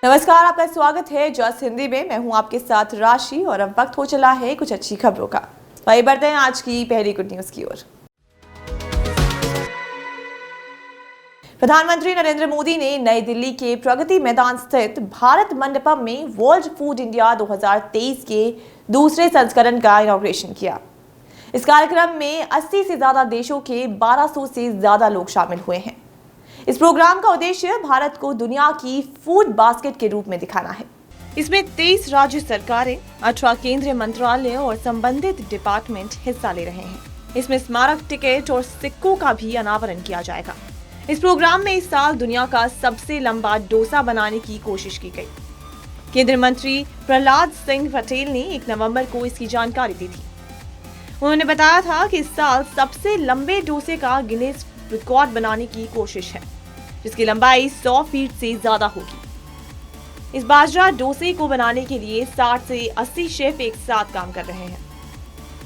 नमस्कार, आपका स्वागत है जस हिंदी में। मैं हूं आपके साथ राशि और अब वक्त हो चला है कुछ अच्छी खबरों का। वही बढ़ते हैं आज की पहली गुड न्यूज की ओर। प्रधानमंत्री नरेंद्र मोदी ने नई दिल्ली के प्रगति मैदान स्थित भारत मंडपम में वर्ल्ड फूड इंडिया 2023 के दूसरे संस्करण का इनॉग्रेशन किया। इस कार्यक्रम में 80 से ज्यादा देशों के 1200 से ज्यादा लोग शामिल हुए हैं। इस प्रोग्राम का उद्देश्य भारत को दुनिया की फूड बास्केट के रूप में दिखाना है। इसमें 23 राज्य सरकारें, 18 केंद्रीय मंत्रालय और संबंधित डिपार्टमेंट हिस्सा ले रहे हैं। इसमें स्मारक टिकट और सिक्कों का भी अनावरण किया जाएगा। इस प्रोग्राम में इस साल दुनिया का सबसे लंबा डोसा बनाने की कोशिश की गई। केंद्रीय मंत्री प्रहलाद सिंह पटेल ने 1 नवंबर को इसकी जानकारी दी थी। उन्होंने बताया था कि इस साल सबसे लंबे डोसे का गिनीज रिकॉर्ड बनाने की कोशिश है, जिसकी लंबाई 100 फीट से ज्यादा होगी। इस बाजरा डोसे को बनाने के लिए 60 से 80 शेफ एक साथ काम कर रहे हैं।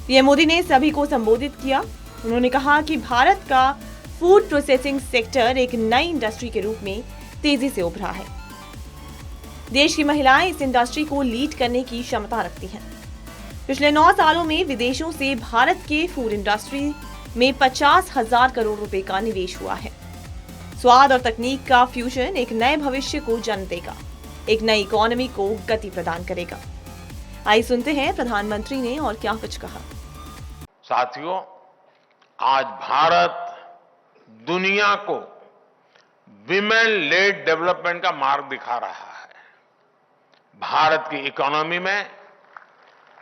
पीएम मोदी ने सभी को संबोधित किया। उन्होंने कहा कि भारत का फूड प्रोसेसिंग सेक्टर एक नई इंडस्ट्री के रूप में तेजी से उभरा है। देश की महिलाएं इस इंडस्ट्री को लीड करने की क्षमता रखती हैं। पिछले 9 सालों में विदेशों से भारत के फूड इंडस्ट्री में 50,000 करोड़ रुपए का निवेश हुआ है। स्वाद और तकनीक का फ्यूजन एक नए भविष्य को जन्म देगा, एक नई इकोनॉमी को गति प्रदान करेगा। आइए सुनते हैं प्रधानमंत्री ने और क्या कुछ कहा। साथियों, आज भारत दुनिया को विमेन लेड डेवलपमेंट का मार्ग दिखा रहा है। भारत की इकोनॉमी में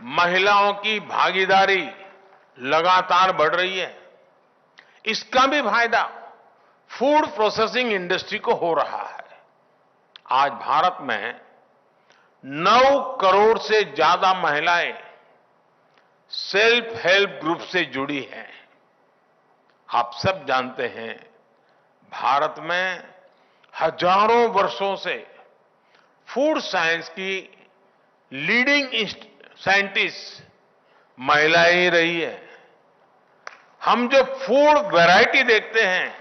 महिलाओं की भागीदारी लगातार बढ़ रही है। इसका भी फायदा फूड प्रोसेसिंग इंडस्ट्री को हो रहा है। आज भारत में 9 करोड़ से ज्यादा महिलाएं सेल्फ हेल्प ग्रुप से जुड़ी हैं। आप सब जानते हैं, भारत में हजारों वर्षों से फूड साइंस की लीडिंग साइंटिस्ट महिलाएं ही रही है। हम जो फूड वैरायटी देखते हैं,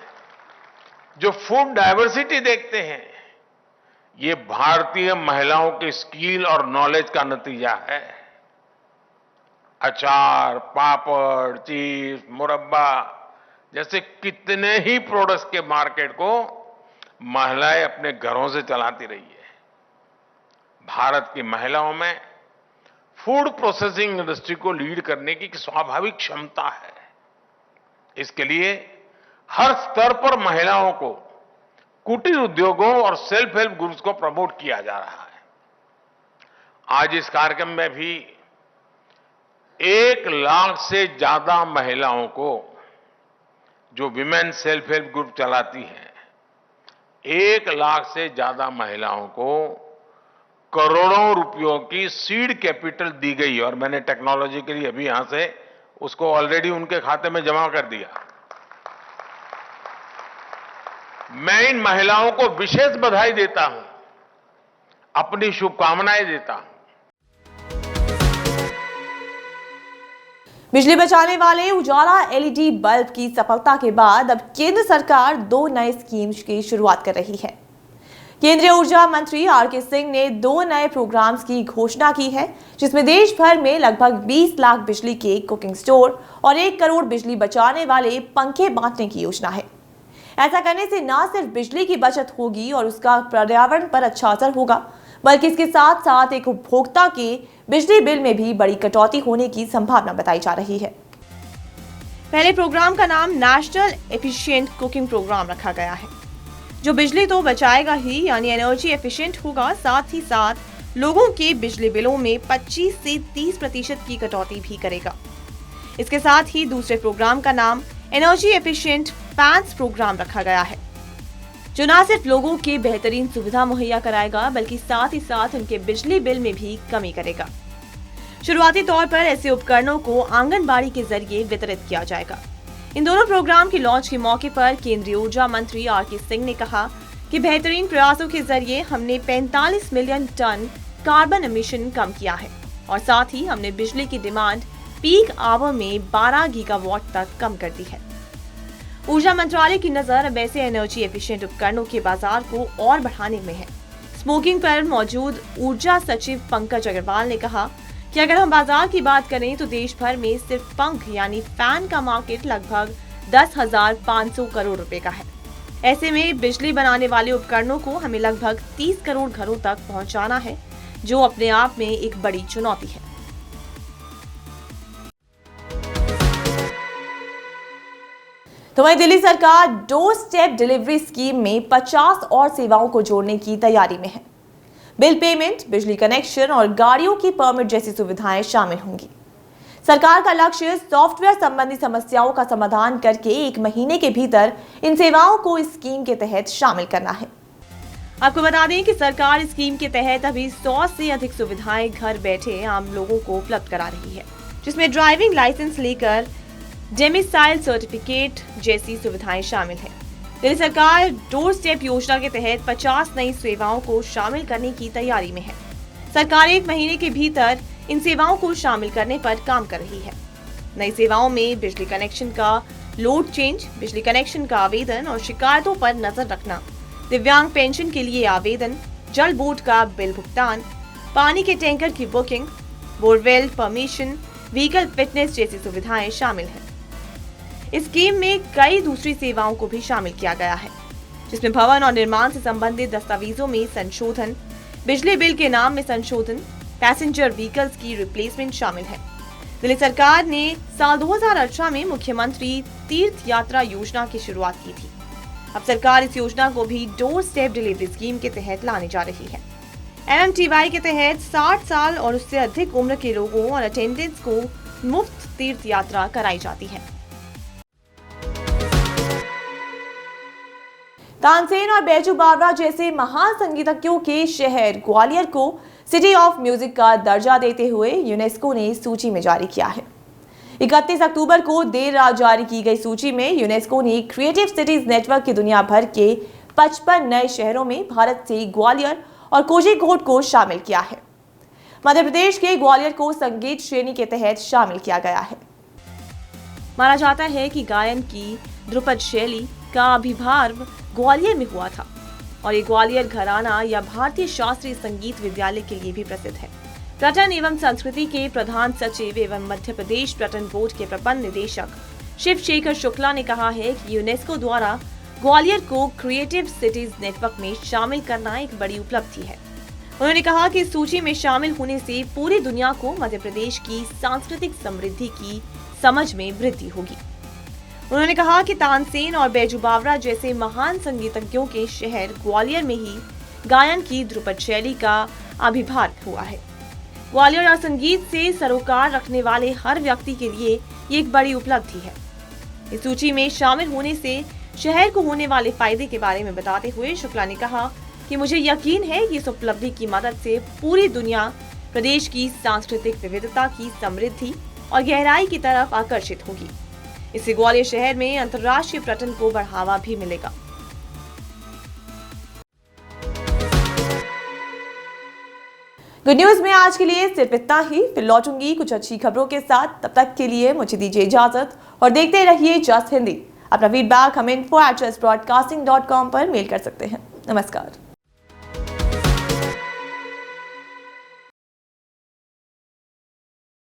जो फूड डाइवर्सिटी देखते हैं, ये भारतीय महिलाओं की स्किल और नॉलेज का नतीजा है। अचार, पापड़, चीज, मुरब्बा जैसे कितने ही प्रोडक्ट्स के मार्केट को महिलाएं अपने घरों से चलाती रही है। भारत की महिलाओं में फूड प्रोसेसिंग इंडस्ट्री को लीड करने की स्वाभाविक क्षमता है। इसके लिए हर स्तर पर महिलाओं को कुटीर उद्योगों और सेल्फ हेल्प ग्रुप्स को प्रमोट किया जा रहा है। आज इस कार्यक्रम में भी 1 लाख से ज्यादा महिलाओं को, जो विमेन सेल्फ हेल्प ग्रुप चलाती हैं, 1 लाख से ज्यादा महिलाओं को करोड़ों रुपयों की सीड कैपिटल दी गई और मैंने टेक्नोलॉजी के लिए अभी यहां से उसको ऑलरेडी उनके खाते में जमा कर दिया। मैं इन महिलाओं को विशेष बधाई देता हूं, अपनी शुभकामनाएं देता हूं। बिजली बचाने वाले उजाला एलईडी बल्ब की सफलता के बाद अब केंद्र सरकार 2 नए स्कीम्स की शुरुआत कर रही है। केंद्रीय ऊर्जा मंत्री आर.के. सिंह ने 2 नए प्रोग्राम्स की घोषणा की है, जिसमें देश भर में लगभग 20 लाख बिजली के कुकिंग स्टोर और 1 करोड़ बिजली बचाने वाले पंखे बांटने की योजना है। ऐसा करने से न सिर्फ बिजली की बचत होगी और उसका पर्यावरण पर अच्छा असर होगा, बल्कि इसके साथ साथ एक उपभोक्ता के बिजली बिल में भी बड़ी कटौती होने की संभावना बताई जा रही है। पहले प्रोग्राम का नाम नेशनल एफिशिएंट कुकिंग प्रोग्राम रखा गया है, जो बिजली तो बचाएगा ही, यानी एनर्जी एफिशिएंट होगा, साथ ही साथ लोगों के बिजली बिलों में 25 से 30% की कटौती भी करेगा। इसके साथ ही दूसरे प्रोग्राम का नाम एनर्जी एफिशिएंट पैंस प्रोग्राम रखा गया है, जो न सिर्फ लोगों के बेहतरीन सुविधा मुहैया कराएगा, बल्कि साथ ही साथ उनके बिजली बिल में भी कमी करेगा। शुरुआती तौर पर ऐसे उपकरणों को आंगनबाड़ी के जरिए वितरित किया जाएगा। इन दोनों प्रोग्राम की लॉन्च के मौके पर केंद्रीय ऊर्जा मंत्री आर.के. सिंह ने कहा कि बेहतरीन प्रयासों के जरिए हमने 45 मिलियन टन कार्बन एमिशन कम किया है और साथ ही हमने बिजली की डिमांड पीक आवर में 12 गीगावाट तक कम कर दी है। ऊर्जा मंत्रालय की नजर अब ऐसे एनर्जी एफिशिएंट उपकरणों के बाजार को और बढ़ाने में है। इस स्मोकिंग पर मौजूद ऊर्जा सचिव पंकज अग्रवाल ने कहा कि अगर हम बाजार की बात करें तो देश भर में सिर्फ पंख यानी फैन का मार्केट लगभग 10,500 करोड़ रुपए का है। ऐसे में बिजली बनाने वाले उपकरणों को हमें लगभग 30 करोड़ घरों तक पहुंचाना है, जो अपने आप में एक बड़ी चुनौती है। तो वहीं दिल्ली सरकार डोर स्टेप डिलीवरी स्कीम में 50 और सेवाओं को जोड़ने की तैयारी में है। बिल पेमेंट, बिजली कनेक्शन और गाड़ियों की परमिट जैसी सुविधाएं शामिल होंगी। सरकार का लक्ष्य सॉफ्टवेयर संबंधी समस्याओं का समाधान करके 1 महीने के भीतर इन सेवाओं को इस स्कीम के तहत शामिल करना है। आपको बता दें कि सरकार इस स्कीम के तहत अभी 100 से अधिक सुविधाएं घर बैठे आम लोगों को उपलब्ध करा रही है, जिसमें ड्राइविंग लाइसेंस लेकर डेमिसाइल सर्टिफिकेट जैसी सुविधाएं शामिल हैं। दिल्ली सरकार डोर स्टेप योजना के तहत 50 नई सेवाओं को शामिल करने की तैयारी में है। सरकार 1 महीने के भीतर इन सेवाओं को शामिल करने पर काम कर रही है। नई सेवाओं में बिजली कनेक्शन का लोड चेंज, बिजली कनेक्शन का आवेदन और शिकायतों पर नजर रखना, दिव्यांग पेंशन के लिए आवेदन, जल बोर्ड का बिल भुगतान, पानी के टैंकर की booking, borewell permission, vehicle fitness जैसी सुविधाएं शामिल हैं। इस स्कीम में कई दूसरी सेवाओं को भी शामिल किया गया है, जिसमें भवन और निर्माण से संबंधित दस्तावेजों में संशोधन, बिजली बिल के नाम में संशोधन, पैसेंजर व्हीकल्स की रिप्लेसमेंट शामिल है। दिल्ली सरकार ने साल 2018 में मुख्यमंत्री तीर्थ यात्रा योजना की शुरुआत की थी। अब सरकार इस योजना को भी डोर स्टेप डिलीवरी स्कीम के तहत लाने जा रही है। MMTY के तहत 60 साल और उससे अधिक उम्र के लोगों और अटेंडेंट्स को मुफ्त तीर्थ यात्रा कराई जाती है। तानसेन और बैजू बावरा जैसे महान संगीतज्ञों के शहर ग्वालियर को सिटी ऑफ म्यूजिक का दर्जा देते हुए यूनेस्को ने सूची में जारी किया है। 31 अक्टूबर को देर रात जारी की गई सूची में यूनेस्को ने क्रिएटिव सिटीज नेटवर्क के दुनिया भर के 55 नए शहरों में भारत से ग्वालियर और कोझिकोड को शामिल किया है। मध्य प्रदेश के ग्वालियर को संगीत श्रेणी के तहत शामिल किया गया है। माना जाता है कि गायन की ध्रुपद शैली का आविर्भाव ग्वालियर में हुआ था और ये ग्वालियर घराना या भारतीय शास्त्रीय संगीत विद्यालय के लिए भी प्रसिद्ध है। पर्यटन एवं संस्कृति के प्रधान सचिव एवं मध्य प्रदेश पर्यटन बोर्ड के प्रबंध निदेशक शिव शेखर शुक्ला ने कहा है कि यूनेस्को द्वारा ग्वालियर को क्रिएटिव सिटीज नेटवर्क में शामिल करना एक बड़ी उपलब्धि है। उन्होंने कहा कि इस सूची में शामिल होने से पूरी दुनिया को मध्य प्रदेश की सांस्कृतिक समृद्धि की समझ में वृद्धि होगी। उन्होंने कहा कि तानसेन और बैजू बावरा जैसे महान संगीतज्ञों के शहर ग्वालियर में ही गायन की ध्रुपद शैली का आविर्भाव हुआ है। ग्वालियर और संगीत से सरोकार रखने वाले हर व्यक्ति के लिए ये एक बड़ी उपलब्धि है। इस सूची में शामिल होने से शहर को होने वाले फायदे के बारे में बताते हुए शुक्ला ने कहा कि मुझे यकीन है कि इस उपलब्धि की मदद से पूरी दुनिया प्रदेश की सांस्कृतिक विविधता की समृद्धि और गहराई की तरफ आकर्षित होगी। इससे ग्वालियर शहर में अंतर्राष्ट्रीय पर्यटन को बढ़ावा भी मिलेगा। गुड न्यूज में आज के लिए सिर्फ इतना ही। फिर लौटूंगी कुछ अच्छी खबरों के साथ। तब तक के लिए मुझे दीजिए इजाजत और देखते रहिए जस्ट हिंदी। अपना फीडबैक हमें info@justbroadcasting.com पर मेल कर सकते हैं। नमस्कार।